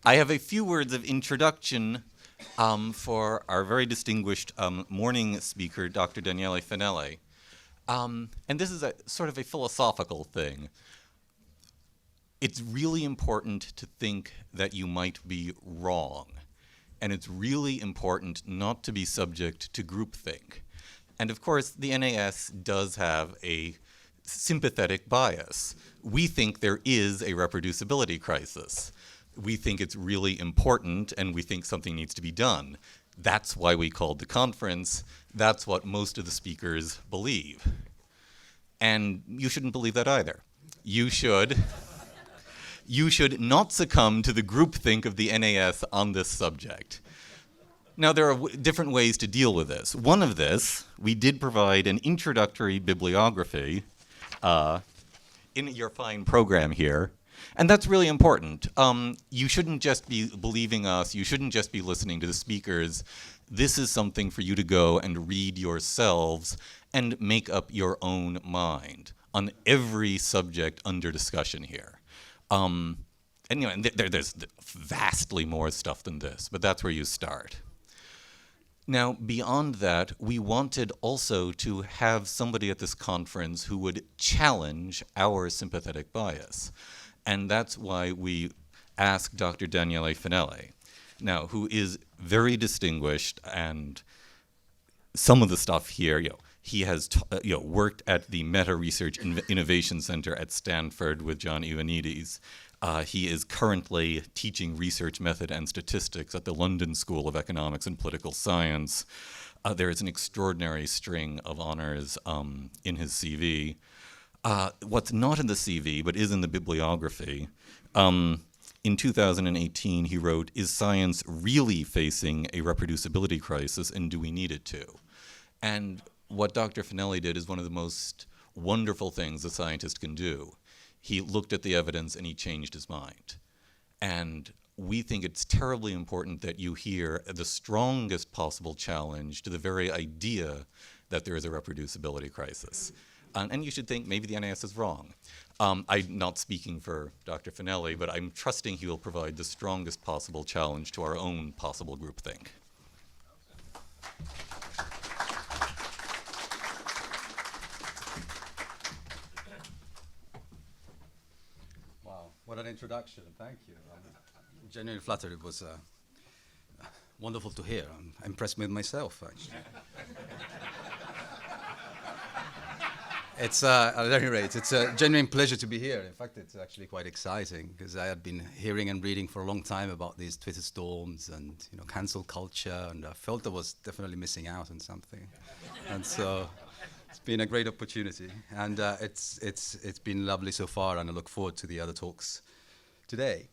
I have a few words of introduction for our very distinguished morning speaker, Dr. Daniele Fanelli. And this is a sort of a philosophical thing. It's really important to think that you might be wrong. And it's really important not to be subject to groupthink. And of course, the NAS does have a sympathetic bias. We think there is a reproducibility crisis. We think it's really important, and we think something needs to be done. That's why we called the conference. That's what most of the speakers believe. And you shouldn't believe that either. You should not succumb to the groupthink of the NAS on this subject. Now, there are different ways to deal with this. One of this, we did provide an introductory bibliography in your fine program here. And that's really important. You shouldn't just be believing us. You shouldn't just be listening to the speakers. This is something for you to go and read yourselves and make up your own mind on every subject under discussion here. And there's vastly more stuff than this, but that's where you start. Now, beyond that, we wanted also to have somebody at this conference who would challenge our sympathetic bias. And that's why we asked Dr. Daniele Fanelli, now, who is very distinguished, and some of the stuff here, he has worked at the Meta Research Innovation Center at Stanford with John Ioannidis. He is currently teaching research method and statistics at the London School of Economics and Political Science. There is an extraordinary string of honors in his CV. What's not in the CV, but is in the bibliography, in 2018 he wrote, "Is science really facing a reproducibility crisis, and do we need it to?" And what Dr. Fanelli did is one of the most wonderful things a scientist can do. He looked at the evidence and he changed his mind. And we think it's terribly important that you hear the strongest possible challenge to the very idea that there is a reproducibility crisis. And you should think maybe the NAS is wrong. I'm not speaking for Dr. Fanelli, but I'm trusting he will provide the strongest possible challenge to our own possible groupthink. Wow, what an introduction, thank you. I'm genuinely flattered. It was wonderful to hear. I'm impressed with myself, actually. It's, at any rate, it's a genuine pleasure to be here. In fact, it's actually quite exciting because I had been hearing and reading for a long time about these Twitter storms and cancel culture, and I felt I was definitely missing out on something. And so it's been a great opportunity, and it's been lovely so far, and I look forward to the other talks today.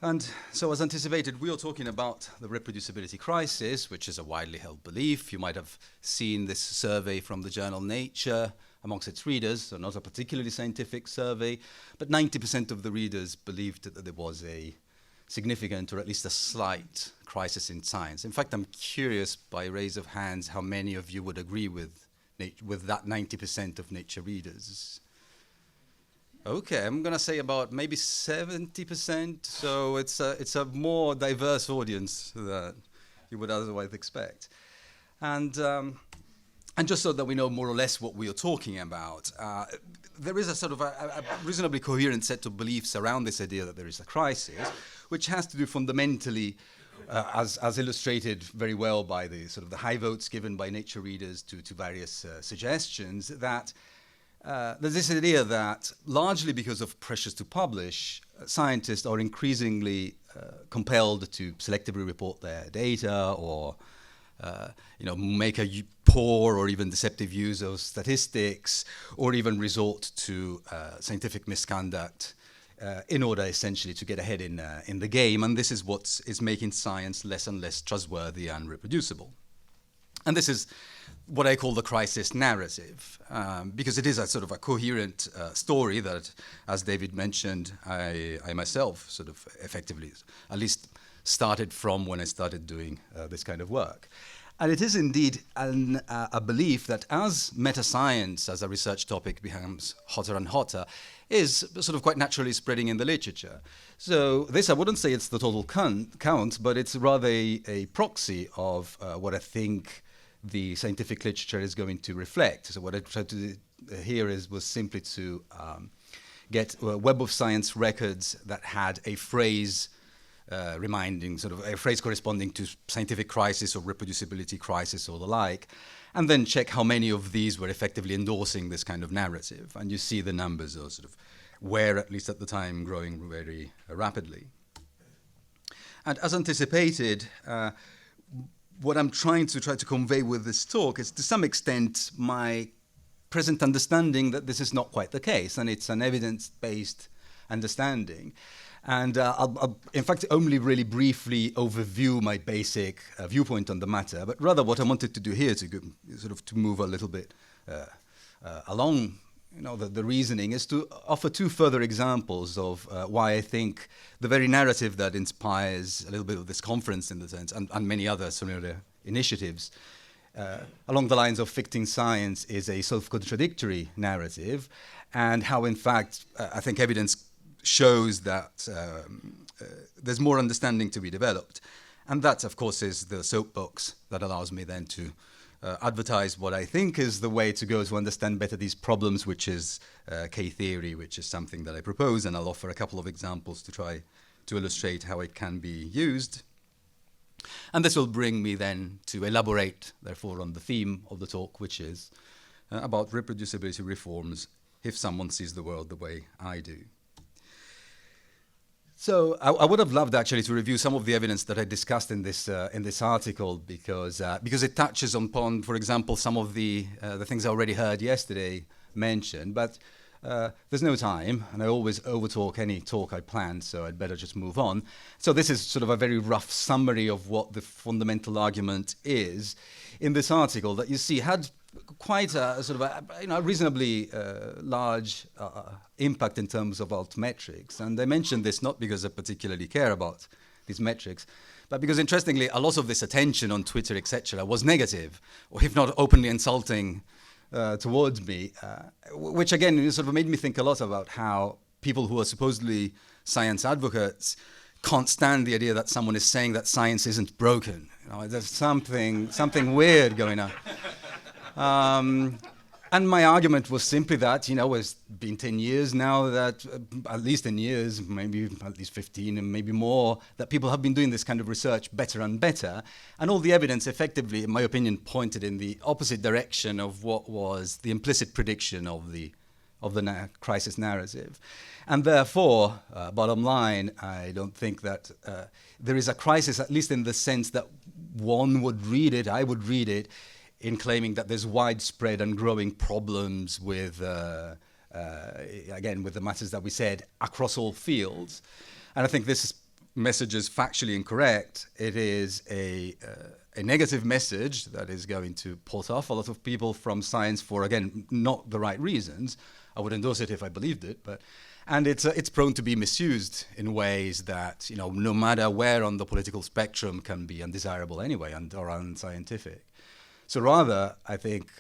And so as anticipated, we are talking about the reproducibility crisis, which is a widely held belief. You might have seen this survey from the journal Nature amongst its readers, so not a particularly scientific survey, but 90% of the readers believed that there was a significant or at least a slight crisis in science. In fact, I'm curious by raise of hands how many of you would agree with that 90% of Nature readers. Okay, I'm going to say about maybe 70%, so it's a more diverse audience than you would otherwise expect. And just so that we know more or less what we are talking about, there is a sort of a reasonably coherent set of beliefs around this idea that there is a crisis, which has to do fundamentally, as illustrated very well by the sort of the high votes given by Nature readers to various suggestions, that there's this idea that, largely because of pressures to publish, scientists are increasingly compelled to selectively report their data or make a poor or even deceptive use of statistics, or even resort to scientific misconduct in order essentially to get ahead in the game. And this is what is making science less and less trustworthy and reproducible. And this is what I call the crisis narrative, because it is a sort of a coherent story that, as David mentioned, I myself sort of effectively at least started from when I started doing this kind of work. And it is indeed a belief that as metascience as a research topic becomes hotter and hotter, is sort of quite naturally spreading in the literature. So this, I wouldn't say it's the total count, but it's rather a proxy of what I think the scientific literature is going to reflect. So what I tried to do here was simply to get a Web of Science records that had a phrase reminding, sort of a phrase corresponding to scientific crisis or reproducibility crisis or the like, and then check how many of these were effectively endorsing this kind of narrative. And you see the numbers are sort of were, at least at the time, growing very rapidly. And as anticipated, what I'm trying to convey with this talk is to some extent my present understanding that this is not quite the case, and it's an evidence-based understanding. And I'll, in fact, only really briefly overview my basic viewpoint on the matter, but rather what I wanted to do here to sort of to move a little bit along, the reasoning is to offer two further examples of why I think the very narrative that inspires a little bit of this conference, in the sense, and many other similar initiatives, along the lines of ficting science, is a self-contradictory narrative, and how, in fact, I think evidence shows that there's more understanding to be developed. And that, of course, is the soapbox that allows me then to advertise what I think is the way to go to understand better these problems, which is K-theory, which is something that I propose, and I'll offer a couple of examples to try to illustrate how it can be used. And this will bring me then to elaborate, therefore, on the theme of the talk, which is about reproducibility reforms if someone sees the world the way I do. So I would have loved actually to review some of the evidence that I discussed in this article, because it touches upon, for example, some of the things I already heard yesterday mentioned. But there's no time, and I always overtalk any talk I plan, so I'd better just move on. So this is sort of a very rough summary of what the fundamental argument is in this article that you see had quite a sort of a reasonably large impact in terms of altmetrics. And I mention this not because I particularly care about these metrics, but because, interestingly, a lot of this attention on Twitter, etc., was negative, or if not openly insulting towards me, which, again, sort of made me think a lot about how people who are supposedly science advocates can't stand the idea that someone is saying that science isn't broken. There's something weird going on. And my argument was simply that, it's been 10 years now that, at least 10 years, maybe at least 15 and maybe more, that people have been doing this kind of research better and better. And all the evidence effectively, in my opinion, pointed in the opposite direction of what was the implicit prediction of the crisis narrative. And therefore, bottom line, I don't think that there is a crisis, at least in the sense that one would read it, I would read it, in claiming that there's widespread and growing problems with, again, with the matters that we said, across all fields. And I think this message is factually incorrect. It is a negative message that is going to put off a lot of people from science for, again, not the right reasons. I would endorse it if I believed it, and it's prone to be misused in ways that, no matter where on the political spectrum, can be undesirable anyway or unscientific. So rather, I think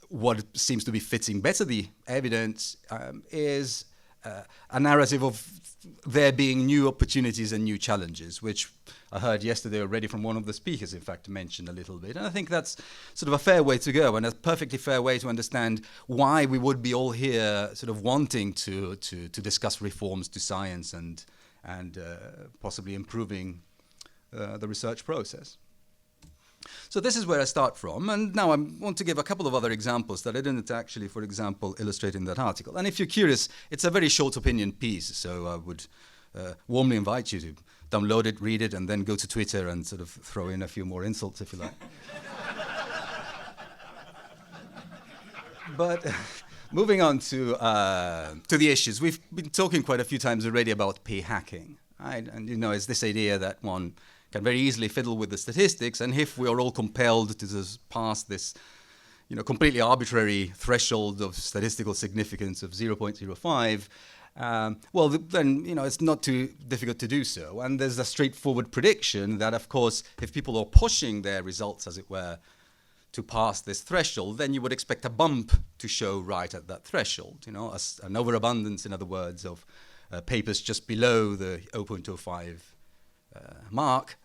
what seems to be fitting better the evidence is a narrative of there being new opportunities and new challenges, which I heard yesterday already from one of the speakers, in fact, mentioned a little bit. And I think that's sort of a fair way to go, and a perfectly fair way to understand why we would be all here sort of wanting to discuss reforms to science and possibly improving the research process. So this is where I start from, and now I want to give a couple of other examples that I didn't actually, for example, illustrate in that article. And if you're curious, it's a very short opinion piece, so I would warmly invite you to download it, read it, and then go to Twitter and sort of throw in a few more insults if you like. But moving on to the issues. We've been talking quite a few times already about p-hacking, right? And it's this idea that one can very easily fiddle with the statistics, and if we are all compelled to just pass this, completely arbitrary threshold of statistical significance of 0.05, Then it's not too difficult to do so. And there's a straightforward prediction that, of course, if people are pushing their results, as it were, to pass this threshold, then you would expect a bump to show right at that threshold. An overabundance, in other words, of papers just below the 0.05 mark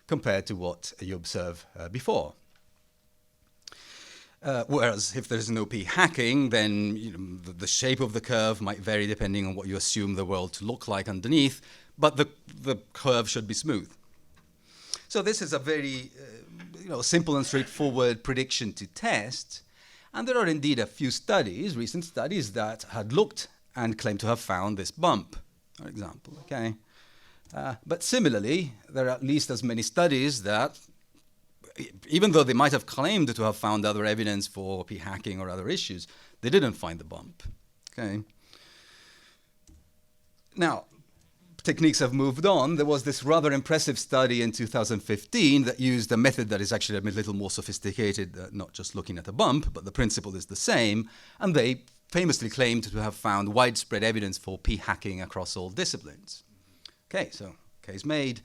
compared to what you observe before. Whereas if there's no p-hacking, then the shape of the curve might vary depending on what you assume the world to look like underneath, but the curve should be smooth. So this is a very simple and straightforward prediction to test, and there are indeed a few studies, recent studies, that had looked and claimed to have found this bump, for example. Okay, but similarly, there are at least as many studies that, even though they might have claimed to have found other evidence for p-hacking or other issues, they didn't find the bump. Okay. Now, techniques have moved on. There was this rather impressive study in 2015 that used a method that is actually a little more sophisticated, not just looking at a bump, but the principle is the same, and they famously claimed to have found widespread evidence for p-hacking across all disciplines. Okay, so case made.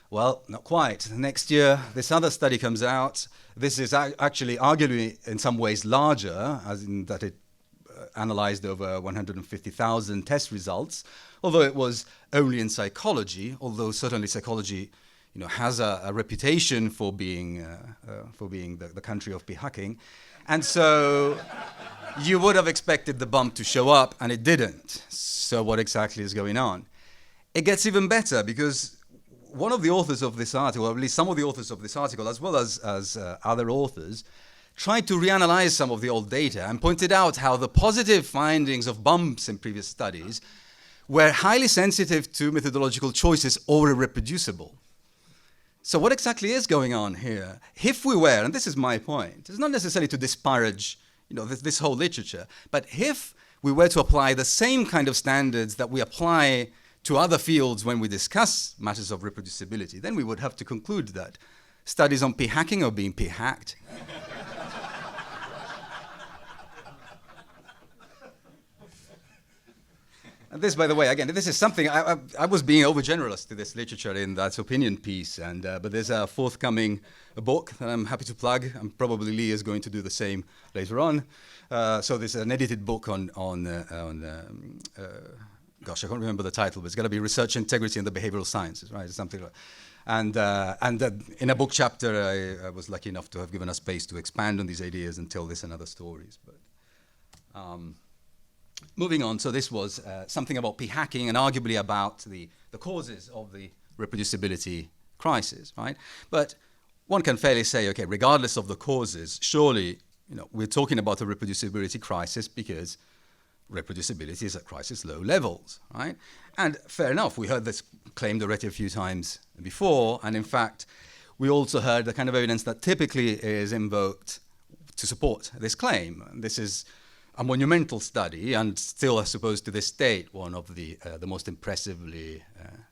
Well, not quite. Next year, this other study comes out. This is actually arguably in some ways larger, as in that it analyzed over 150,000 test results, although it was only in psychology, although certainly psychology has a reputation for being the country of p-hacking. And so you would have expected the bump to show up, and it didn't. So what exactly is going on? It gets even better, because one of the authors of this article, or at least some of the authors of this article, as well as other authors, tried to reanalyze some of the old data and pointed out how the positive findings of bumps in previous studies were highly sensitive to methodological choices or irreproducible. So what exactly is going on here? If we were, and this is my point, it's not necessarily to disparage this whole literature, but if we were to apply the same kind of standards that we apply to other fields when we discuss matters of reproducibility, then we would have to conclude that studies on p-hacking are being p-hacked. And this, by the way, again, this is something, I was being overgenerous to this literature in that opinion piece, but there's a forthcoming book that I'm happy to plug, and probably Lee is going to do the same later on. So there's an edited book on gosh, I can't remember the title, but it's got to be Research Integrity in the Behavioral Sciences, right? Something like that. And in a book chapter, I was lucky enough to have given a space to expand on these ideas and tell this and other stories. But moving on, so this was something about p-hacking and arguably about the causes of the reproducibility crisis, right? But one can fairly say, okay, regardless of the causes, surely we're talking about a reproducibility crisis because reproducibility is at crisis low levels, right? And fair enough, we heard this claimed already a few times before, and in fact, we also heard the kind of evidence that typically is invoked to support this claim. This is a monumental study, and still, I suppose, to this date, one of the most impressively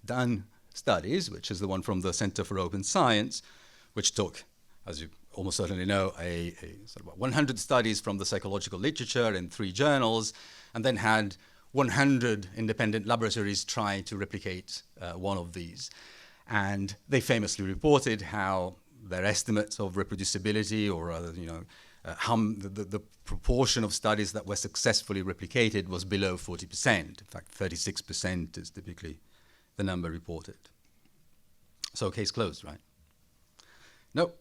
done studies, which is the one from the Center for Open Science, which took, as you almost certainly know, a sort of 100 studies from the psychological literature in 3 journals, and then had 100 independent laboratories try to replicate one of these. And they famously reported how their estimates of reproducibility, or rather, the proportion of studies that were successfully replicated was below 40%. In fact, 36% is typically the number reported. So case closed, right? No,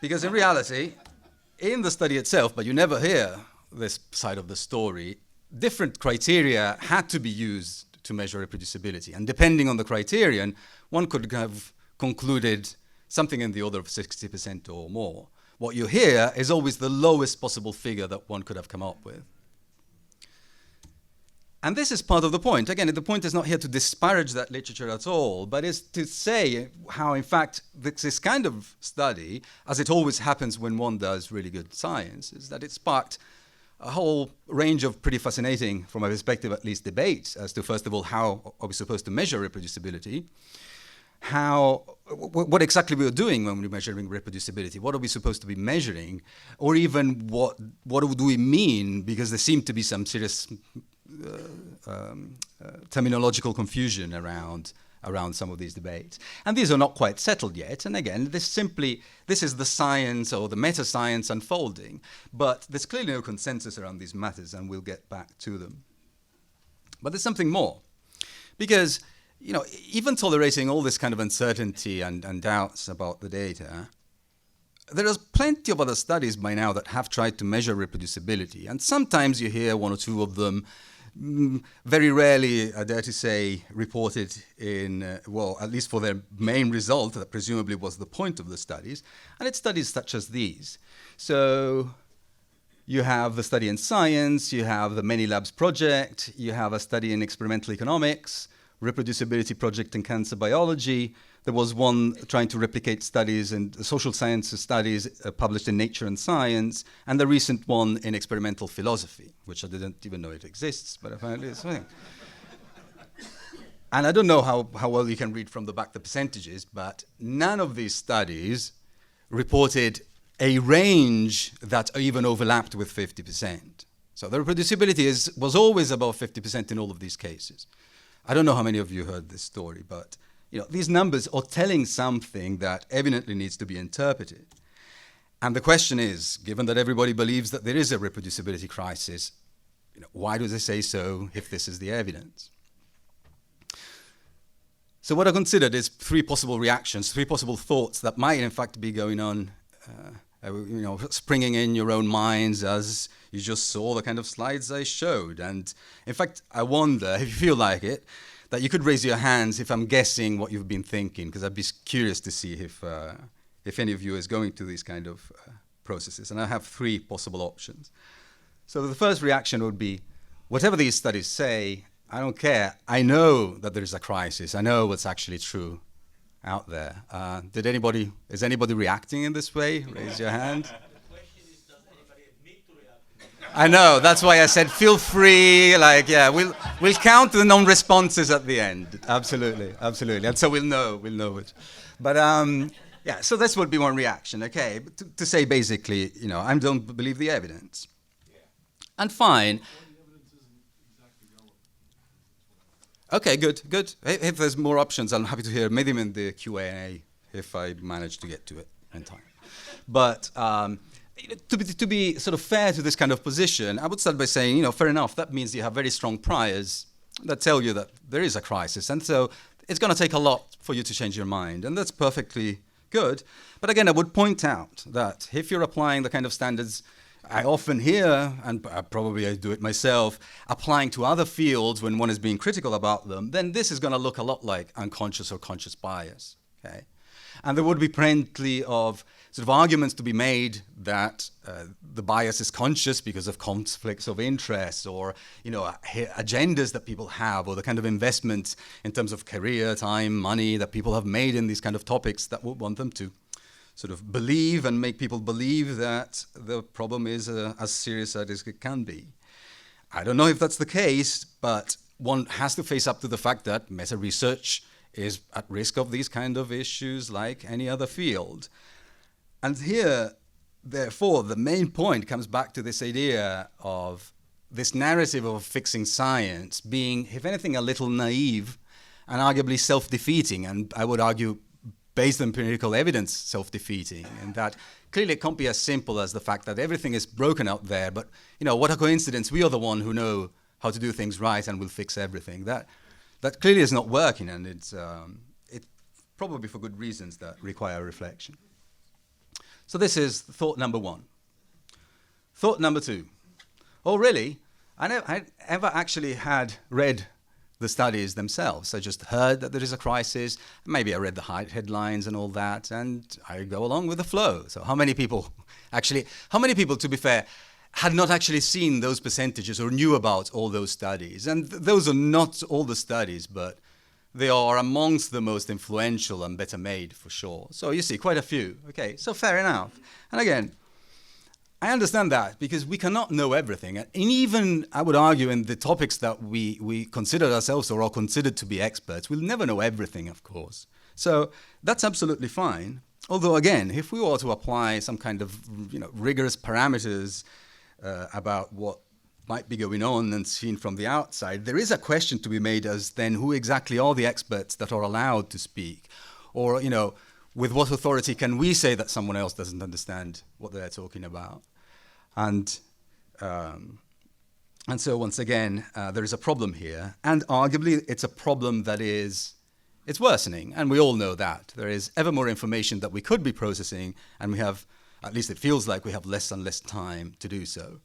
because in reality, in the study itself, but you never hear this side of the story, different criteria had to be used to measure reproducibility. And depending on the criterion, one could have concluded something in the order of 60% or more. What you hear is always the lowest possible figure that one could have come up with. And this is part of the point. Again, the point is not here to disparage that literature at all, but is to say how, in fact, this kind of study, as it always happens when one does really good science, is that it sparked a whole range of pretty fascinating, from my perspective at least, debates as to, first of all, how are we supposed to measure reproducibility? What exactly we are doing when we're measuring reproducibility? What are we supposed to be measuring? Or even what do we mean? Because there seem to be some serious terminological confusion around some of these debates. And these are not quite settled yet. And again, this is the science or the meta-science unfolding. But there's clearly no consensus around these matters, and we'll get back to them. But there's something more. Because, even tolerating all this kind of uncertainty and doubts about the data, there are plenty of other studies by now that have tried to measure reproducibility. And sometimes you hear one or two of them, very rarely, I dare to say, reported in, at least for their main result, that presumably was the point of the studies. And it's studies such as these. So you have the study in science, you have the Many Labs project, you have a study in experimental economics, reproducibility project in cancer biology. There was one trying to replicate studies in social sciences studies published in Nature and Science, and the recent one in experimental philosophy, which I didn't even know it exists, but apparently it's something. And I don't know how well you can read from the back the percentages, but none of these studies reported a range that even overlapped with 50%. So the reproducibility was always above 50% in all of these cases. I don't know how many of you heard this story, but these numbers are telling something that evidently needs to be interpreted. And the question is, given that everybody believes that there is a reproducibility crisis, why do they say so if this is the evidence? So what I considered is three possible reactions, three possible thoughts that might in fact be going on, springing in your own minds as you just saw the kind of slides I showed. And in fact, I wonder, if you feel like it, that you could raise your hands if I'm guessing what you've been thinking, because I'd be curious to see if any of you is going through these kind of processes. And I have three possible options. So the first reaction would be, whatever these studies say, I don't care. I know that there is a crisis. I know what's actually true out there. Is anybody reacting in this way? Raise your hand. I know, that's why I said feel free, we'll count the non-responses at the end. Absolutely. And so we'll know which. But so this would be one reaction, okay? But to say basically, I don't believe the evidence. Yeah. And fine. Okay, good. If there's more options, I'm happy to hear maybe in the Q&A if I manage to get to it in time. But to be sort of fair to this kind of position, I would start by saying, fair enough, that means you have very strong priors that tell you that there is a crisis. And so it's going to take a lot for you to change your mind. And that's perfectly good. But again, I would point out that if you're applying the kind of standards I often hear, and probably I do it myself, applying to other fields when one is being critical about them, then this is going to look a lot like unconscious or conscious bias. Okay? And there would be plenty of sort of arguments to be made that the bias is conscious because of conflicts of interest or agendas that people have, or the kind of investments in terms of career, time, money that people have made in these kind of topics that would want them to sort of believe and make people believe that the problem is as serious as it can be. I don't know if that's the case, but one has to face up to the fact that meta-research is at risk of these kind of issues like any other field. And here, therefore, the main point comes back to this idea of this narrative of fixing science being, if anything, a little naive and arguably self-defeating, and I would argue based on empirical evidence, self-defeating, and that clearly it can't be as simple as the fact that everything is broken out there, but what a coincidence, we are the one who know how to do things right and will fix everything. That clearly is not working, and it's probably for good reasons that require reflection. So this is thought number one. Thought number two. Oh, really? I never actually had read the studies themselves. I just heard that there is a crisis. Maybe I read the headlines and all that, and I go along with the flow. So how many people, to be fair, had not actually seen those percentages or knew about all those studies? And those are not all the studies, but they are amongst the most influential and better made for sure. So you see, quite a few. Okay, so fair enough. And again, I understand that because we cannot know everything. And even, I would argue, in the topics that we consider ourselves or are considered to be experts, we'll never know everything, of course. So that's absolutely fine. Although, again, if we were to apply some kind of rigorous parameters about what might be going on and seen from the outside, there is a question to be made as then who exactly are the experts that are allowed to speak? Or, with what authority can we say that someone else doesn't understand what they're talking about? And so once again, there is a problem here. And arguably, it's a problem that it's worsening. And we all know that. There is ever more information that we could be processing, and we have, at least it feels like we have less and less time to do so.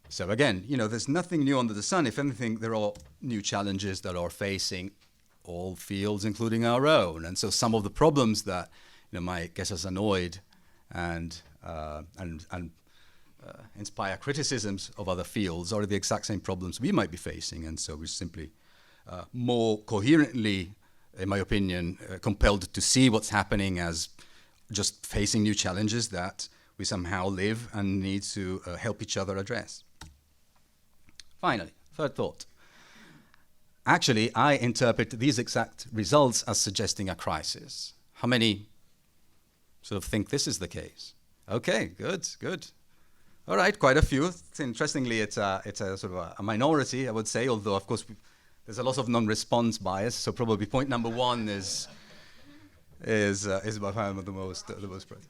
So again, there's nothing new under the sun. If anything, there are new challenges that are facing all fields, including our own. And so some of the problems that might get us annoyed and inspire criticisms of other fields are the exact same problems we might be facing. And so we're simply more coherently, in my opinion, compelled to see what's happening as just facing new challenges that we somehow live and need to help each other address. Finally, third thought. Actually, I interpret these exact results as suggesting a crisis. How many sort of think this is the case? Okay, good. All right, quite a few. Interestingly, it's a sort of a minority, I would say, although, of course, there's a lot of non-response bias, so probably point number one is by far the most present.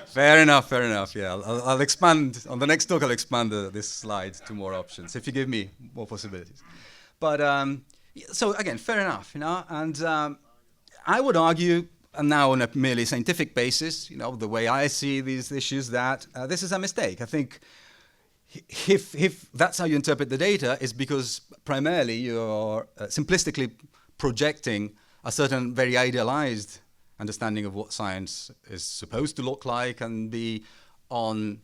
Fair enough. Yeah, I'll expand on the next talk. I'll expand this slide to more options if you give me more possibilities. But so again, fair enough, And I would argue, and now on a merely scientific basis, the way I see these issues, that this is a mistake. I think if that's how you interpret the data, is because primarily you're simplistically projecting a certain very idealized understanding of what science is supposed to look like and be on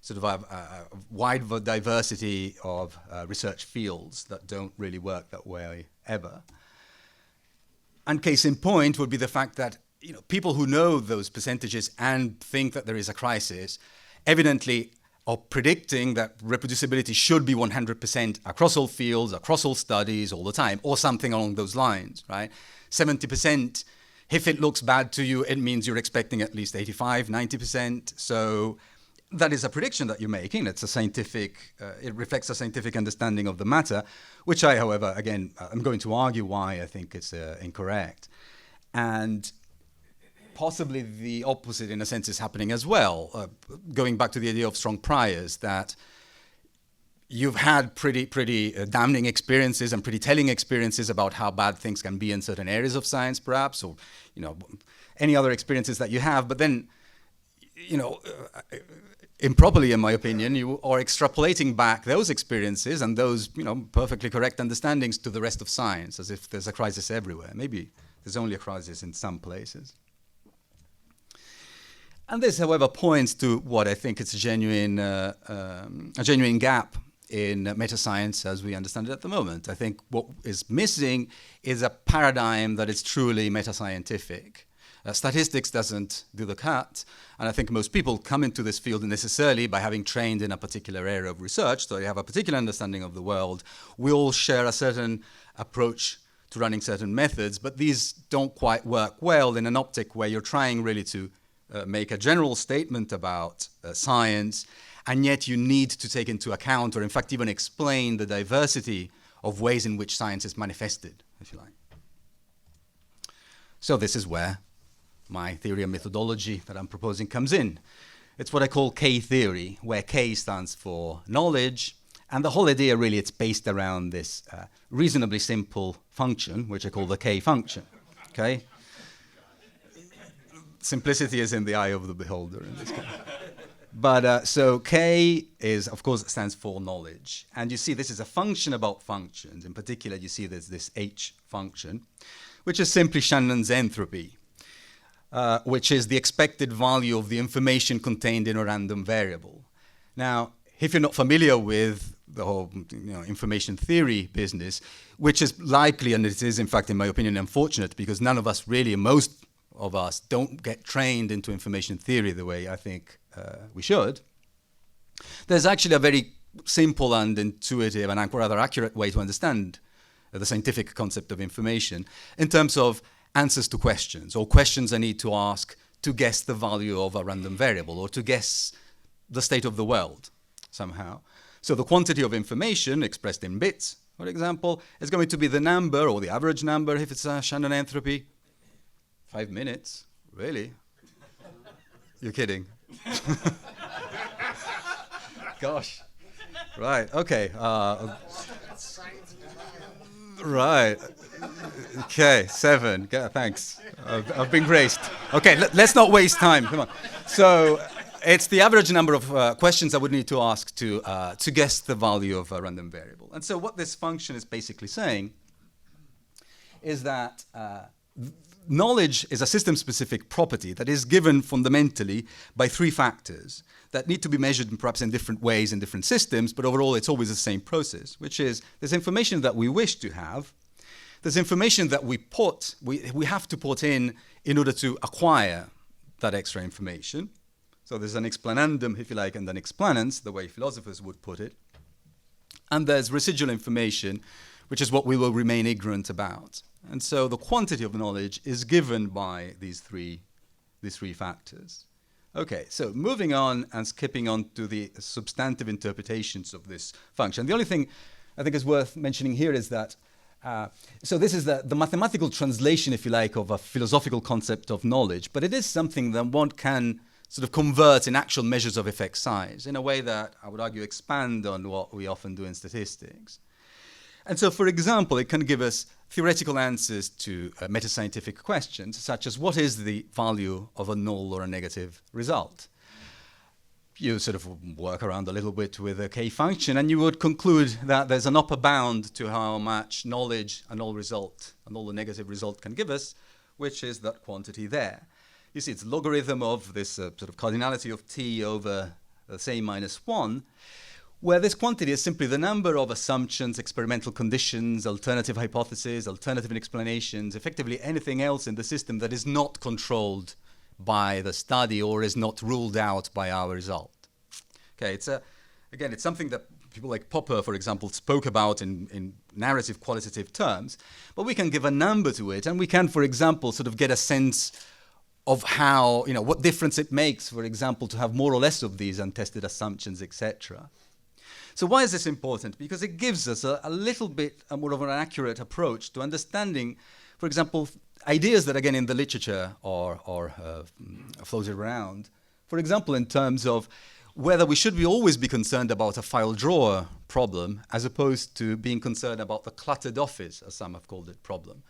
sort of a wide diversity of research fields that don't really work that way ever. And case in point would be the fact that people who know those percentages and think that there is a crisis evidently are predicting that reproducibility should be 100% across all fields, across all studies, all the time, or something along those lines, right? 70%. If it looks bad to you, it means you're expecting at least 85, 90%. So that is a prediction that you're making. It's a scientific, it reflects a scientific understanding of the matter, which I, however, again, I'm going to argue why I think it's incorrect. And possibly the opposite, in a sense, is happening as well. Going back to the idea of strong priors, that you've had pretty damning experiences and pretty telling experiences about how bad things can be in certain areas of science, perhaps, or any other experiences that you have. But then, improperly, in my opinion, you are extrapolating back those experiences and those perfectly correct understandings to the rest of science, as if there's a crisis everywhere. Maybe there's only a crisis in some places. And this, however, points to what I think is a genuine gap in metascience as we understand it at the moment. I think what is missing is a paradigm that is truly metascientific. Statistics doesn't do the cut, and I think most people come into this field necessarily by having trained in a particular area of research, so they have a particular understanding of the world. We all share a certain approach to running certain methods, but these don't quite work well in an optic where you're trying really to make a general statement about science, and yet you need to take into account, or in fact even explain, the diversity of ways in which science is manifested, if you like. So this is where my theory and methodology that I'm proposing comes in. It's what I call K-theory, where K stands for knowledge, and the whole idea really, it's based around this reasonably simple function, which I call the K function, okay? Simplicity is in the eye of the beholder in this case. But so K is, of course, stands for knowledge. And you see this is a function about functions. In particular, you see there's this H function, which is simply Shannon's entropy, which is the expected value of the information contained in a random variable. Now, if you're not familiar with the whole information theory business, which is likely, and it is, in fact, in my opinion, unfortunate, because none of us really, most of us, don't get trained into information theory the way I think we should. There's actually a very simple and intuitive and rather accurate way to understand the scientific concept of information in terms of answers to questions, or questions I need to ask to guess the value of a random variable, or to guess the state of the world somehow. So the quantity of information expressed in bits, for example, is going to be the number, or the average number if it's a Shannon entropy. 5 minutes? Really? You're kidding. Gosh. Right, okay. Right. Okay, 7. Thanks. I've been graced. Okay, let's not waste time. Come on. So it's the average number of questions I would need to ask to guess the value of a random variable. And so what this function is basically saying is that knowledge is a system-specific property that is given fundamentally by 3 factors that need to be measured perhaps in different ways in different systems, but overall it's always the same process, which is there's information that we wish to have, there's information that we have to put in order to acquire that extra information. So there's an explanandum, if you like, and an explanans, the way philosophers would put it. And there's residual information, which is what we will remain ignorant about. And so the quantity of knowledge is given by these three factors. Okay, so moving on and skipping on to the substantive interpretations of this function. The only thing I think is worth mentioning here is that, so this is the mathematical translation, if you like, of a philosophical concept of knowledge, but it is something that one can sort of convert in actual measures of effect size in a way that I would argue expand on what we often do in statistics. And so, for example, it can give us theoretical answers to metascientific questions, such as what is the value of a null or a negative result? You sort of work around a little bit with a K function, and you would conclude that there's an upper bound to how much knowledge a null or negative result can give us, which is that quantity there. You see, it's logarithm of this sort of cardinality of t over, say, -1, where this quantity is simply the number of assumptions, experimental conditions, alternative hypotheses, alternative explanations, effectively anything else in the system that is not controlled by the study or is not ruled out by our result. Okay, it's something that people like Popper, for example, spoke about in narrative qualitative terms, but we can give a number to it, and we can, for example, sort of get a sense of how, what difference it makes, for example, to have more or less of these untested assumptions, etc. So why is this important? Because it gives us a little bit more of an accurate approach to understanding, for example, ideas that, again, in the literature are floated around. For example, in terms of whether we should always be concerned about a file drawer problem as opposed to being concerned about the cluttered office, as some have called it, problem,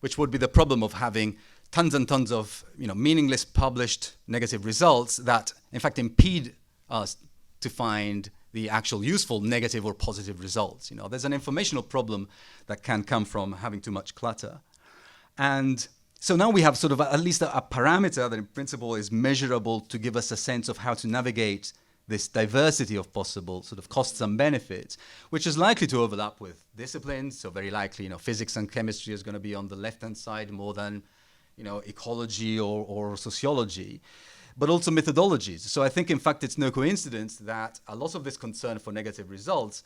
which would be the problem of having tons and tons of meaningless published negative results that, in fact, impede us to find the actual useful negative or positive results. There's an informational problem that can come from having too much clutter. And so now we have sort of at least a parameter that in principle is measurable to give us a sense of how to navigate this diversity of possible sort of costs and benefits, which is likely to overlap with disciplines. So very likely, physics and chemistry is going to be on the left-hand side more than, ecology or sociology, but also methodologies. So I think, in fact, it's no coincidence that a lot of this concern for negative results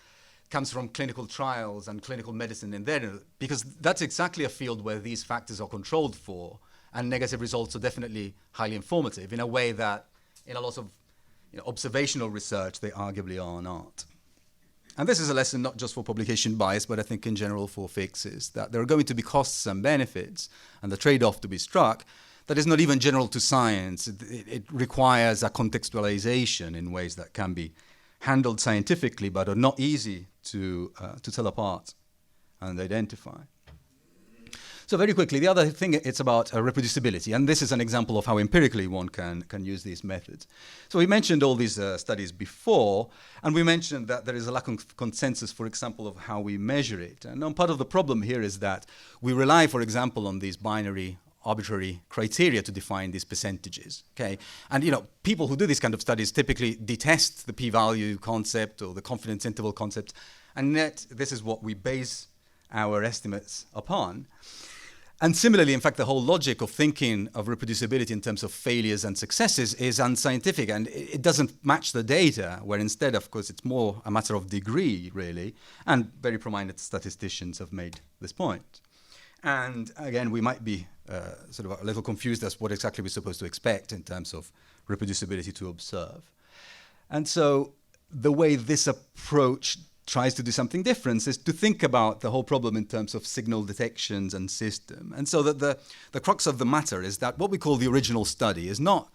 comes from clinical trials and clinical medicine in there, because that's exactly a field where these factors are controlled for, and negative results are definitely highly informative in a way that in a lot of observational research they arguably are not. And this is a lesson not just for publication bias, but I think in general for fixes, that there are going to be costs and benefits, and the trade-off to be struck that is not even general to science. It requires a contextualization in ways that can be handled scientifically, but are not easy to tell apart and identify. So very quickly, the other thing, it's about reproducibility, and this is an example of how empirically one can use these methods. So we mentioned all these studies before, and we mentioned that there is a lack of consensus, for example, of how we measure it. And part of the problem here is that we rely, for example, on these binary arbitrary criteria to define these percentages, okay? And, people who do these kind of studies typically detest the p-value concept or the confidence interval concept, and yet this is what we base our estimates upon. And similarly, in fact, the whole logic of thinking of reproducibility in terms of failures and successes is unscientific, and it doesn't match the data, where instead, of course, it's more a matter of degree, really, and very prominent statisticians have made this point. And again, we might be sort of a little confused as what exactly we're supposed to expect in terms of reproducibility to observe. And so the way this approach tries to do something different is to think about the whole problem in terms of signal detections and system. And so that the crux of the matter is that what we call the original study is not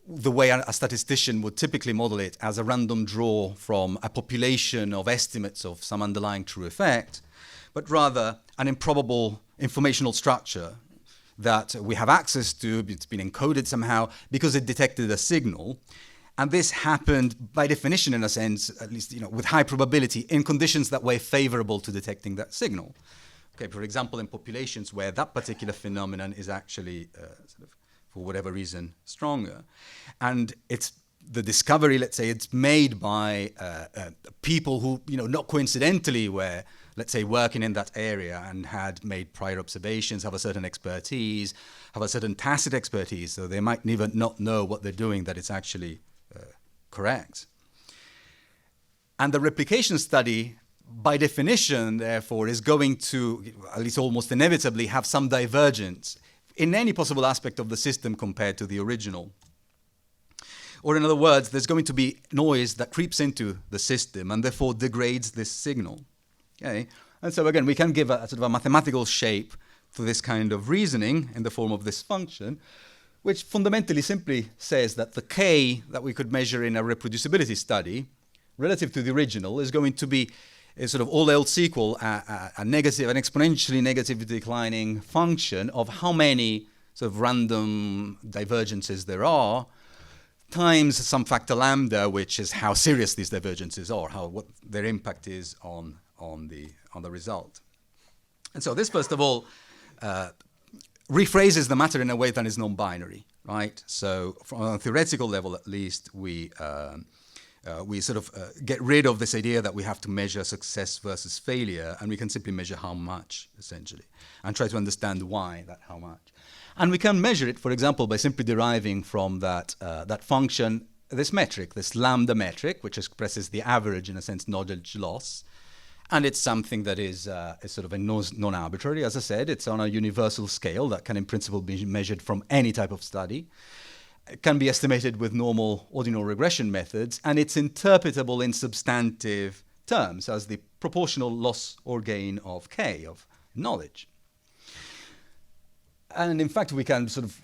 the way a statistician would typically model it as a random draw from a population of estimates of some underlying true effect, but rather an improbable informational structure that we have access to. It's been encoded somehow because it detected a signal. And this happened by definition, in a sense, at least with high probability, in conditions that were favorable to detecting that signal. Okay, for example, in populations where that particular phenomenon is actually for whatever reason, stronger. And it's the discovery, let's say, it's made by people who, not coincidentally were, let's say, working in that area and had made prior observations, have a certain expertise, have a certain tacit expertise, so they might even not know what they're doing, that it's actually correct. And the replication study, by definition, therefore, is going to, at least almost inevitably, have some divergence in any possible aspect of the system compared to the original. Or in other words, there's going to be noise that creeps into the system and therefore degrades this signal. Okay? And so again, we can give a sort of a mathematical shape to this kind of reasoning in the form of this function, which fundamentally simply says that the k that we could measure in a reproducibility study relative to the original is going to be a sort of all else equal, a negative, an exponentially negative declining function of how many sort of random divergences there are, times some factor lambda, which is how serious these divergences are, what their impact is on the result. And so this, first of all, rephrases the matter in a way that is non-binary, right? So from a theoretical level, at least, we sort of get rid of this idea that we have to measure success versus failure, and we can simply measure how much, essentially, and try to understand why that how much. And we can measure it, for example, by simply deriving from that function this metric, this lambda metric, which expresses the average, in a sense, knowledge loss. And it's something that is sort of a non-arbitrary, as I said. It's on a universal scale that can, in principle, be measured from any type of study. It can be estimated with normal ordinal regression methods, and it's interpretable in substantive terms as the proportional loss or gain of k, of knowledge. And in fact, we can sort of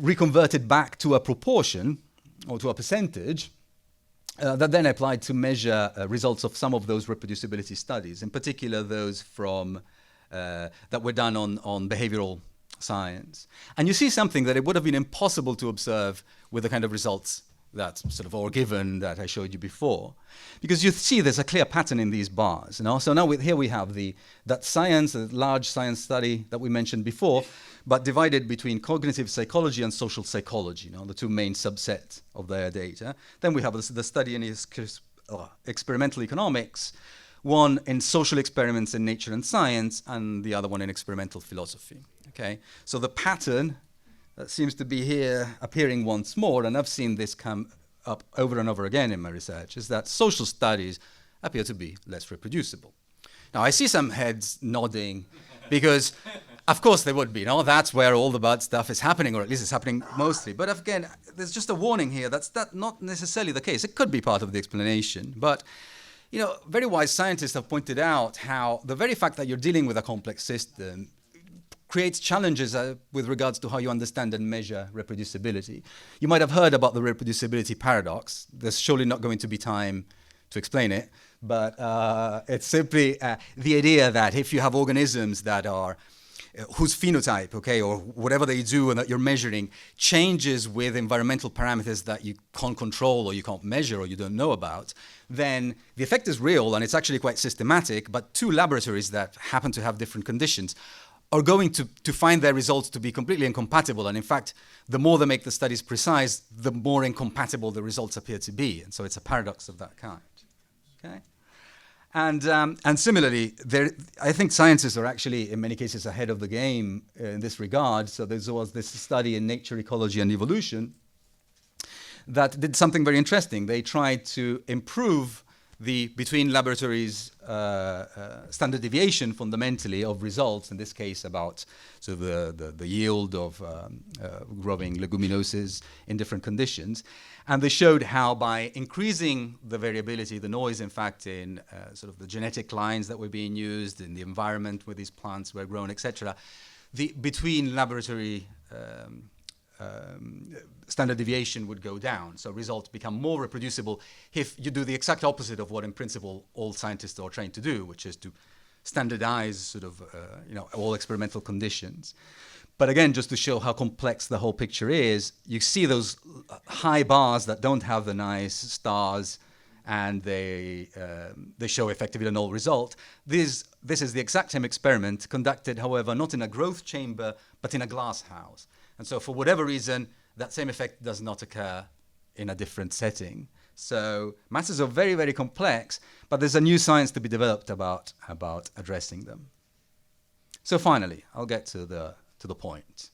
reconvert it back to a proportion or to a percentage that then applied to measure results of some of those reproducibility studies, in particular those from that were done on behavioral science. And you see something that it would have been impossible to observe with the kind of results that sort of are given that I showed you before, because you see there's a clear pattern in these bars. So now here we have that science, a large science study that we mentioned before, but divided between cognitive psychology and social psychology, the two main subsets of their data. Then we have the study in experimental economics, one in social experiments in nature and science, and the other one in experimental philosophy. Okay, so the pattern that seems to be here appearing once more, and I've seen this come up over and over again in my research, is that social studies appear to be less reproducible. Now, I see some heads nodding because, of course, they would be. That's where all the bad stuff is happening, or at least it's happening mostly. But again, there's just a warning here. That's not necessarily the case. It could be part of the explanation. But, very wise scientists have pointed out how the very fact that you're dealing with a complex system creates challenges with regards to how you understand and measure reproducibility. You might have heard about the reproducibility paradox. There's surely not going to be time to explain it, but it's simply the idea that if you have organisms that are whose phenotype, or whatever they do and that you're measuring changes with environmental parameters that you can't control or you can't measure or you don't know about, then the effect is real and it's actually quite systematic, but two laboratories that happen to have different conditions are going to find their results to be completely incompatible. And in fact, the more they make the studies precise, the more incompatible the results appear to be. And so it's a paradox of that kind. Okay? And similarly, I think scientists are actually, in many cases, ahead of the game in this regard. So there was this study in Nature, Ecology, and Evolution that did something very interesting. They tried to improve the between laboratories standard deviation fundamentally of results, in this case about the yield of growing leguminosis in different conditions. And they showed how by increasing the variability, the noise, in fact, in sort of the genetic lines that were being used, in the environment where these plants were grown, etc., the between laboratory standard deviation would go down. So results become more reproducible if you do the exact opposite of what, in principle, all scientists are trained to do, which is to standardize sort of all experimental conditions. But again, just to show how complex the whole picture is, you see those high bars that don't have the nice stars, and they show effectively a null result. This is the exact same experiment conducted, however, not in a growth chamber, but in a glass house. And so for whatever reason, that same effect does not occur in a different setting. So matters are very, very complex, but there's a new science to be developed about addressing them. So finally, I'll get to the point.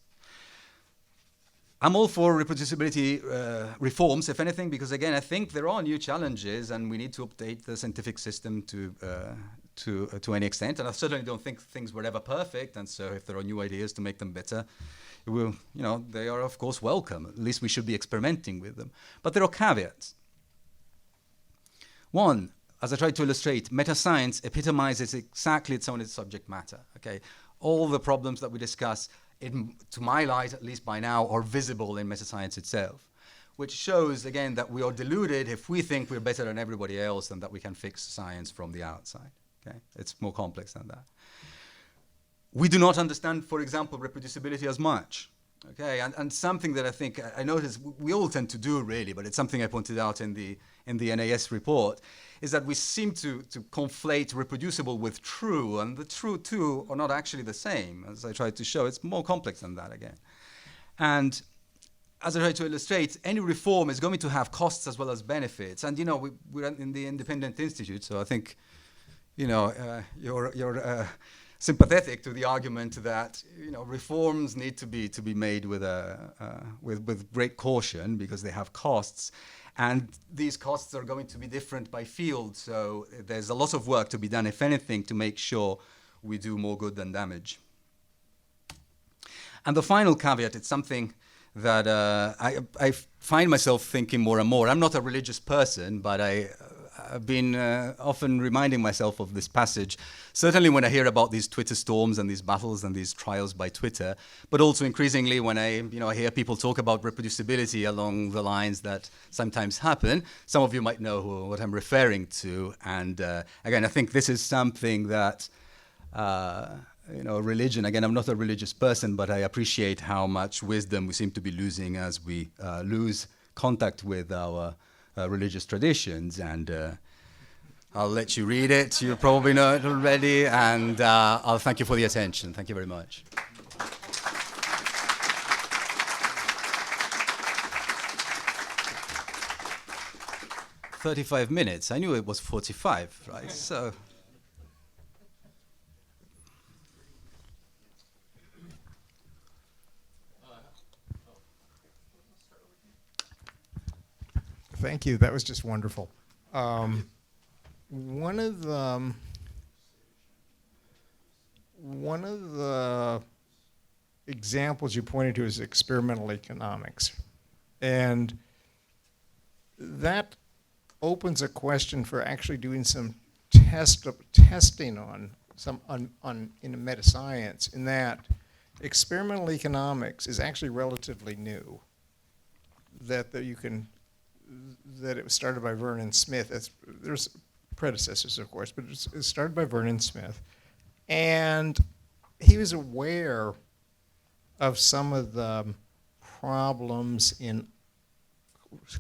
I'm all for reproducibility reforms, if anything, because again, I think there are new challenges and we need to update the scientific system to any extent. And I certainly don't think things were ever perfect. And so if there are new ideas to make them better, they are of course welcome. At least we should be experimenting with them. But there are caveats. One, as I tried to illustrate, metascience epitomizes exactly its own subject matter. Okay, all the problems that we discuss, to my light, at least by now, are visible in metascience itself, which shows again that we are deluded if we think we're better than everybody else and that we can fix science from the outside. Okay, it's more complex than that. We do not understand, for example, reproducibility as much. Okay, and something that I think I notice we all tend to do really, but it's something I pointed out in the NAS report, is that we seem to conflate reproducible with true, and the true two are not actually the same. As I tried to show, it's more complex than that again. And as I tried to illustrate, any reform is going to have costs as well as benefits. And we're in the Independent Institute, so I think you're sympathetic to the argument that reforms need to be made with great caution because they have costs, and these costs are going to be different by field. So there's a lot of work to be done, if anything, to make sure we do more good than damage. And the final caveat, it's something that I find myself thinking more and more. I'm not a religious person, but I've been often reminding myself of this passage, certainly when I hear about these Twitter storms and these battles and these trials by Twitter, but also increasingly when I hear people talk about reproducibility along the lines that sometimes happen. Some of you might know what I'm referring to. And again, I think this is something that, religion, again, I'm not a religious person, but I appreciate how much wisdom we seem to be losing as we lose contact with our religious traditions, and I'll let you read it. You probably know it already, and I'll thank you for the attention. Thank you very much. "35 minutes. I knew it was 45, right? So. Thank you. That was just wonderful. One of the examples you pointed to is experimental economics, and that opens a question for actually doing some testing in metascience. In that, experimental economics is actually relatively new. That it was started by Vernon Smith. There's predecessors, of course, but it's started by Vernon Smith. And he was aware of some of the problems in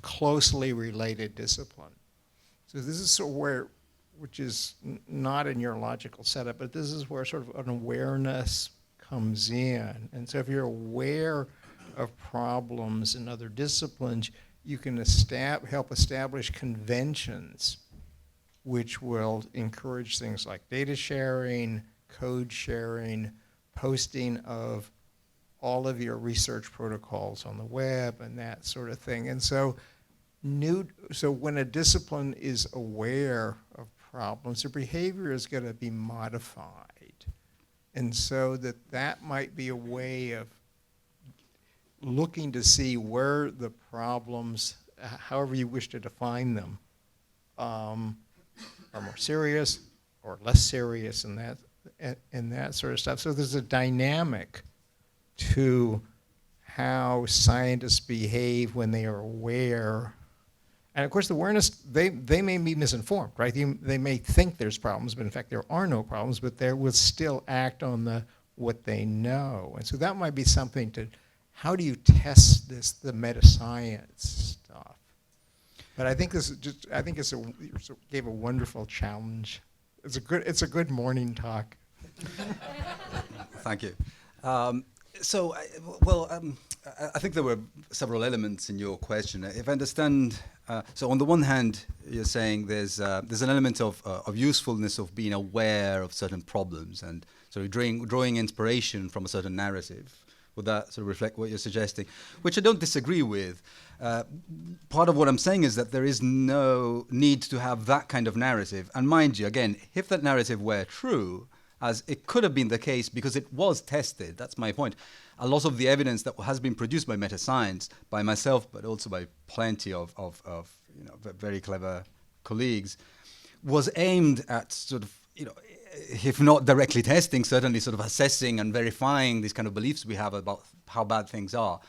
closely related discipline. So this is sort of where, which is not in your logical setup, but this is where sort of an awareness comes in. And so if you're aware of problems in other disciplines, you can help establish conventions which will encourage things like data sharing, code sharing, posting of all of your research protocols on the web and that sort of thing. And so so when a discipline is aware of problems, their behavior is going to be modified. And so that might be a way of looking to see where the problems, however you wish to define them, are more serious or less serious and that sort of stuff. So there's a dynamic to how scientists behave when they are aware. And of course, the awareness, they may be misinformed, right? They may think there's problems, but in fact there are no problems, but they will still act on what they know. And so that might be something to, how do you test the metascience stuff? But I think you gave a wonderful challenge. It's a good morning talk. Thank you. I think there were several elements in your question. If I understand, so on the one hand, you're saying there's an element of usefulness of being aware of certain problems and sort of drawing inspiration from a certain narrative. Would that sort of reflect what you're suggesting? Which I don't disagree with. Part of what I'm saying is that there is no need to have that kind of narrative. And mind you, again, if that narrative were true, as it could have been the case because it was tested, that's my point. A lot of the evidence that has been produced by metascience, by myself, but also by plenty of very clever colleagues, was aimed at sort of, if not directly testing, certainly sort of assessing and verifying these kind of beliefs we have about how bad things are.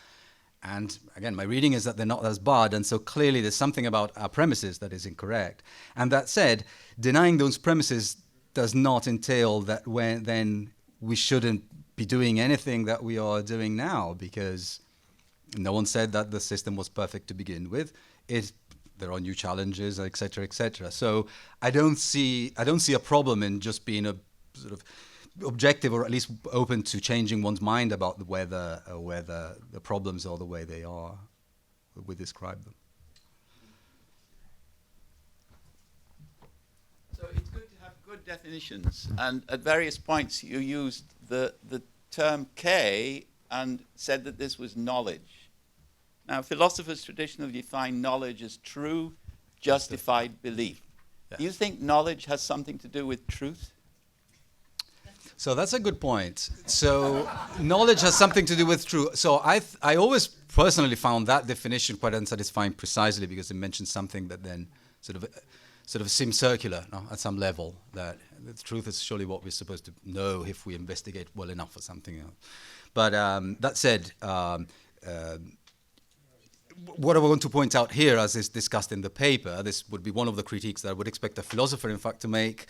And again, my reading is that they're not as bad, and so clearly there's something about our premises that is incorrect. And that said, denying those premises does not entail that then we shouldn't be doing anything that we are doing now, because no one said that the system was perfect to begin with. There are new challenges, et cetera, et cetera. So I don't see a problem in just being a sort of objective, or at least open to changing one's mind about whether the problems are the way they are, we describe them. So it's good to have good definitions, and at various points you used the term K and said that this was knowledge. Now, philosophers traditionally define knowledge as true, justified belief. Yes. Do you think knowledge has something to do with truth? So that's a good point. So knowledge has something to do with truth. So I always personally found that definition quite unsatisfying, precisely because it mentions something that then sort of seems circular, no, at some level, that the truth is surely what we're supposed to know if we investigate well enough or something else. But that said, what I want to point out here, as is discussed in the paper, this would be one of the critiques that I would expect a philosopher, in fact, to make.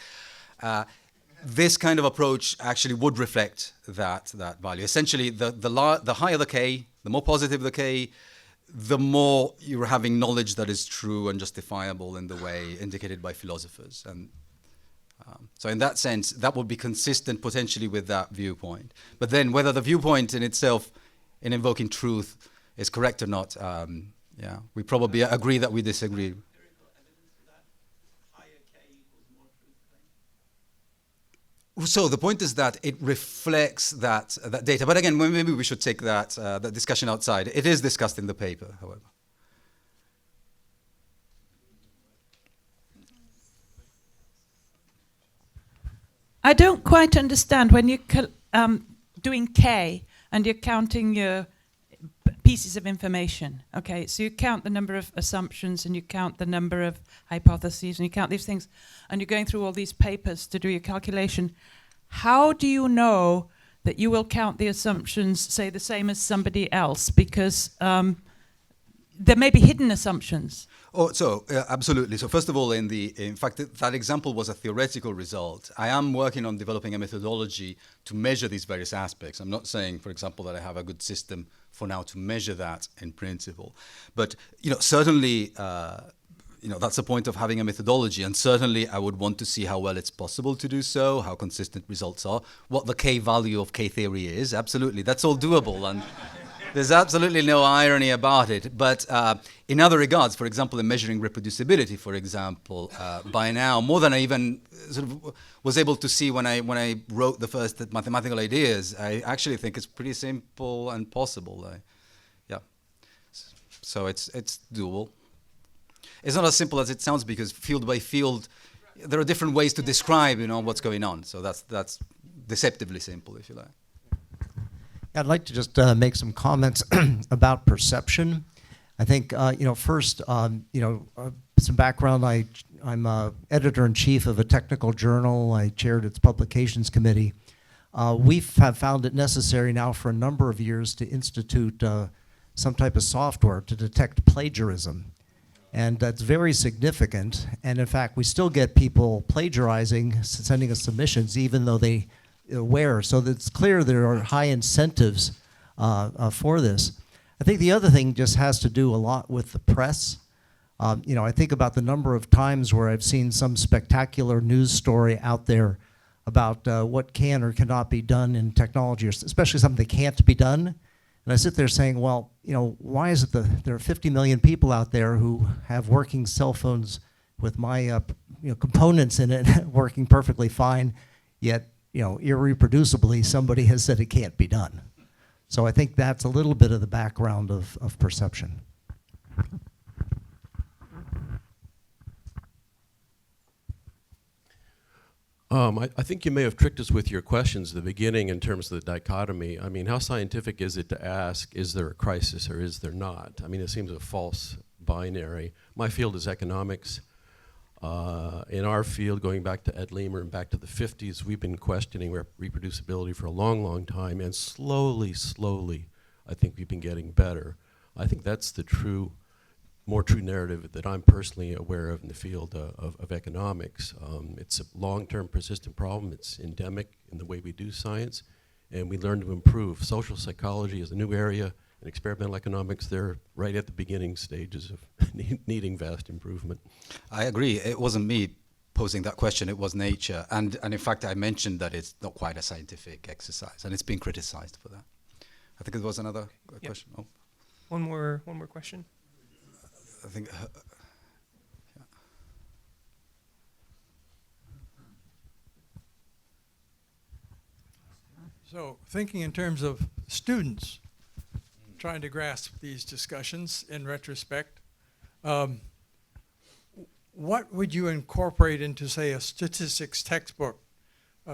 This kind of approach actually would reflect that value. Essentially, the higher the K, the more positive the K, the more you're having knowledge that is true and justifiable in the way indicated by philosophers. And so in that sense, that would be consistent potentially with that viewpoint. But then whether the viewpoint in itself, in invoking truth, is correct or not, we probably agree that we disagree. So the point is that it reflects that data. But again, maybe we should take that discussion outside. It is discussed in the paper, however. I don't quite understand when you're doing K and you're counting your pieces of information. Okay, so you count the number of assumptions and you count the number of hypotheses and you count these things and you're going through all these papers to do your calculation. How do you know that you will count the assumptions, say, the same as somebody else? Because there may be hidden assumptions. Oh, so absolutely. So first of all, in fact, that example was a theoretical result. I am working on developing a methodology to measure these various aspects. I'm not saying, for example, that I have a good system for now to measure that in principle. But certainly, that's the point of having a methodology. And certainly, I would want to see how well it's possible to do so, how consistent results are, what the K value of K theory is. Absolutely, that's all doable. And there's absolutely no irony about it. But in other regards, for example, in measuring reproducibility, for example, by now, more than I even sort of was able to see when I wrote the first mathematical ideas, I actually think it's pretty simple and possible. So it's doable. It's not as simple as it sounds, because field by field, there are different ways to describe, what's going on. So that's deceptively simple, if you like. I'd like to just make some comments about perception. I think, first, some background. I'm editor-in-chief of a technical journal. I chaired its publications committee. We have found it necessary now for a number of years to institute some type of software to detect plagiarism. And that's very significant. And in fact, we still get people plagiarizing, sending us submissions, even though they aware. So it's clear there are high incentives for this. I think the other thing just has to do a lot with the press. I think about the number of times where I've seen some spectacular news story out there about what can or cannot be done in technology, or especially something that can't be done. And I sit there saying, well, why is it that there are 50 million people out there who have working cell phones with my components in it working perfectly fine, yet irreproducibly somebody has said it can't be done. So I think that's a little bit of the background of perception. I think you may have tricked us with your questions at the beginning in terms of the dichotomy. I mean, how scientific is it to ask, is there a crisis or is there not? I mean, it seems a false binary. My field is economics. In our field, going back to Ed Leamer and back to the 50s, we've been questioning reproducibility for a long, long time, and slowly, I think we've been getting better. I think that's the more true narrative that I'm personally aware of in the field of economics. It's a long-term persistent problem. It's endemic in the way we do science, and we learn to improve. Social psychology is a new area, and experimental economics, they're right at the beginning stages of needing vast improvement. I agree. It wasn't me posing that question, it was nature. And in fact, I mentioned that it's not quite a scientific exercise, and it's been criticized for that. I think it was another question. Oh. One more question. I think. So, thinking in terms of students trying to grasp these discussions in retrospect, what would you incorporate into, say, a statistics textbook,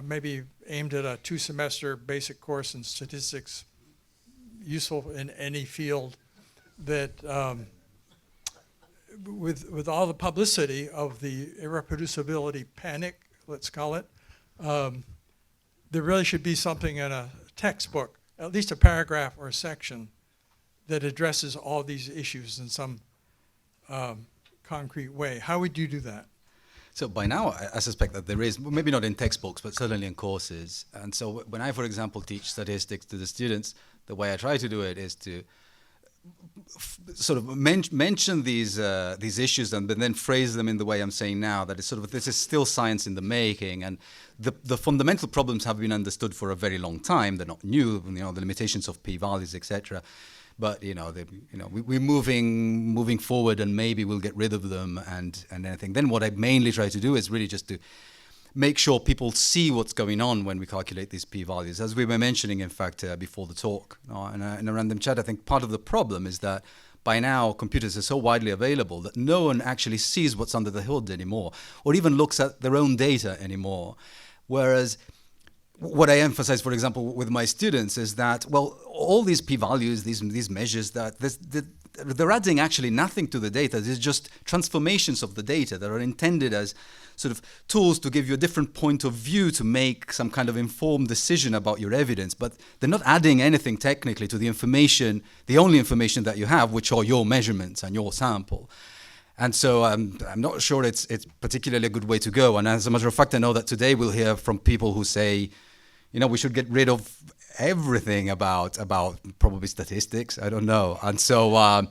maybe aimed at a 2-semester basic course in statistics, useful in any field, that with all the publicity of the irreproducibility panic, let's call it, there really should be something in a textbook, at least a paragraph or a section, that addresses all these issues in some concrete way. How would you do that? So by now, I suspect that there is, maybe not in textbooks, but certainly in courses. And so when I, for example, teach statistics to the students, the way I try to do it is to sort of mention these issues and then phrase them in the way I'm saying now, that it's sort of, this is still science in the making, and the fundamental problems have been understood for a very long time. They're not new, the limitations of p-values, etc. But we're moving forward, and maybe we'll get rid of them and anything. Then what I mainly try to do is really just to make sure people see what's going on when we calculate these p-values. As we were mentioning, in fact, before the talk, in a random chat, I think part of the problem is that by now computers are so widely available that no one actually sees what's under the hood anymore, or even looks at their own data anymore. Whereas what I emphasize, for example, with my students is that, well, all these p-values, these measures, they're adding actually nothing to the data. They're just transformations of the data that are intended as sort of tools to give you a different point of view to make some kind of informed decision about your evidence. But they're not adding anything technically to the information, the only information that you have, which are your measurements and your sample. And so I'm not sure it's particularly a good way to go. And as a matter of fact, I know that today we'll hear from people who say, we should get rid of everything about probably statistics. I don't know. And so, I'm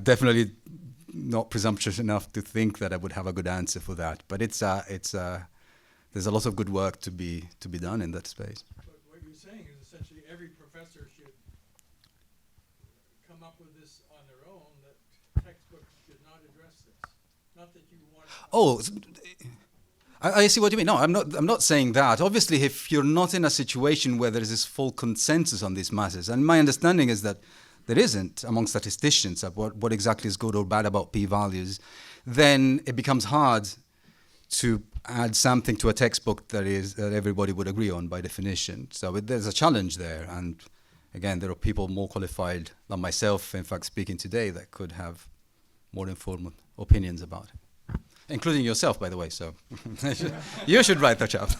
definitely not presumptuous enough to think that I would have a good answer for that. But there's a lot of good work to be done in that space. But what you're saying is essentially every professor should come up with this on their own, that textbooks should not address this. Not that you want. Oh. I see what you mean. No, I'm not saying that. Obviously, if you're not in a situation where there is this full consensus on these matters, and my understanding is that there isn't among statisticians of what exactly is good or bad about p-values, then it becomes hard to add something to a textbook that everybody would agree on by definition. So there's a challenge there, and again, there are people more qualified than myself, in fact, speaking today, that could have more informed opinions about it, including yourself, by the way. So you should write that up.